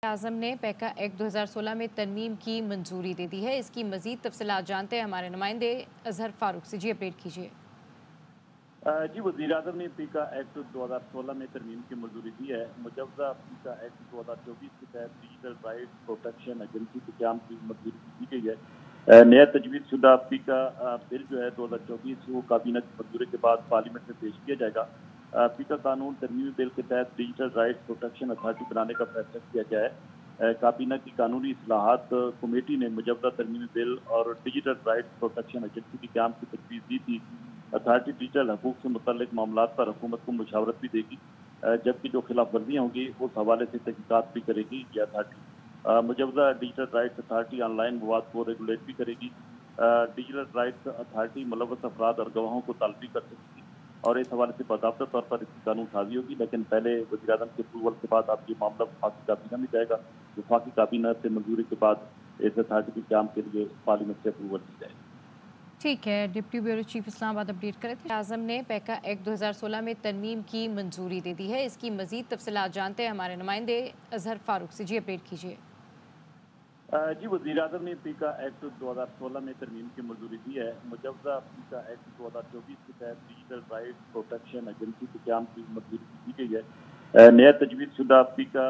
आज़म ने पैका एक्ट 2016 में तरमीम की मंजूरी दे दी है। इसकी मजीद तफसीलात जानते हैं हमारे नुमाइंदे अजहर फारूक से। जी अपडेट कीजिए। जी वज़ीर आज़म ने पीका एक्ट 2016 में तरमीम की मंजूरी दी है। मुजवजा पीका एक्ट 2024 के तहत डिजिटल राइट्स प्रोटेक्शन एजेंसी के क़याम की मंजूरी दी गई है। नया तजवीज़ शुदा पीका बिल जो है 2024 वो काबीना की मंजूरी के बाद पार्लियामेंट में पेश किया जाएगा। पीका कानून तरमीमी बिल के तहत डिजिटल राइट्स प्रोटेक्शन अथॉरिटी बनाने का फैसला किया गया है। काबीना की कानूनी इस्लाहात कमेटी ने मुजवजा तरमीमी बिल और डिजिटल राइट्स प्रोटेक्शन एजेंसी के क़याम की तजवीज़ दी थी। अथॉरिटी डिजिटल हकूक़ से मुतल्लिक़ मामलात पर हुकूमत को मुशावरत भी देगी, जबकि जो खिलाफ वर्जियाँ होंगी उस हवाले से तहक़ीक़ात भी करेगी ये अथॉरिटी। मुजवजा डिजिटल राइट्स अथॉरिटी ऑनलाइन मवाद को रेगुलेट भी करेगी। डिजिटल राइट्स अथॉरिटी मुलव्वस अफराद और गवाहों को तलब भी कर सकेगी और इस हवाले से बाकायदा तौर पर इसकी कानून साजी होगी। लेकिन पहले वज़ीर आज़म के अप्रूवल के बाद अब ये मामला वफाकी काबीना में जाएगा। वफाकी काबीना से मंजूरी के बाद इस अथॉरिटी के क़याम के लिए पार्लियामेंट से अप्रूवल दी जाएगी। ठीक है, deputy bureau chief Islamabad update करे थे। आज़म ने पैका एक्ट 2016 में तरमीम की मंजूरी दे दी है। इसकी मजीद तफसीलात जानते हैं हमारे नुमाइंदे अजहर फारूक से। जी अपडेट कीजिए। जी वज़ीर आज़म ने पीका एक्ट 2016 में तरमीम की मंजूरी दी है। मुजवजा पीका एक्ट 2024 के तहत डिजिटल राइट्स प्रोटेक्शन एजेंसी के क़याम की मंजूरी दी गई है। नया तजवीज़ शुदा पीका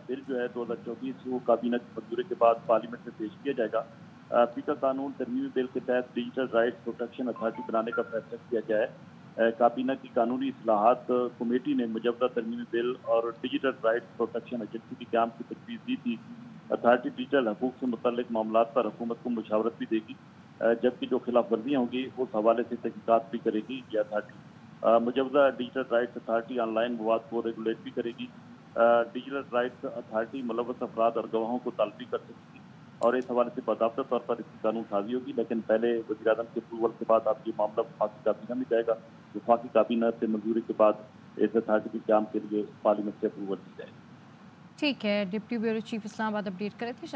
बिल जो है 2024 वो काबीना की मंजूरी के बाद पार्लियामेंट में पेश किया जाएगा। पीका कानून तरमीमी बिल के तहत डिजिटल राइट्स प्रोटेक्शन अथॉरिटी बनाने का फैसला किया गया है। काबीना की कानूनी इस्लाहात कमेटी ने मुजवजा तरमीमी बिल और डिजिटल राइट्स प्रोटेक्शन एजेंसी के क़याम की तजवीज़ दी थी। अथॉरिटी डिजिटल हकूक़ से मुतल्लिक़ मामलात पर हुकूमत को मुशावरत भी देगी, जबकि जो खिलाफ वर्जियाँ होंगी उस हवाले से तहक़ीक़ात भी करेगी ये अथॉरिटी। मुजवजा डिजिटल राइट्स अथॉरिटी ऑनलाइन मवाद को रेगुलेट भी करेगी। डिजिटल राइट्स अथॉरिटी मुलव्वस अफराद और गवाहों को तलब भी कर सकेगी और इस हवाले से बाकायदा तौर पर इसकी कानून साजी होगी। लेकिन पहले वज़ीर आज़म के अप्रूवल के बाद अब ये मामला वफाकी काबीना में जाएगा। वफाकी काबीना से मंजूरी के बाद इस अथॉरिटी के क़याम के लिए पार्लियामेंट से अप्रूवल दी जाएगी। ठीक है, deputy bureau chief Islamabad update करे थे।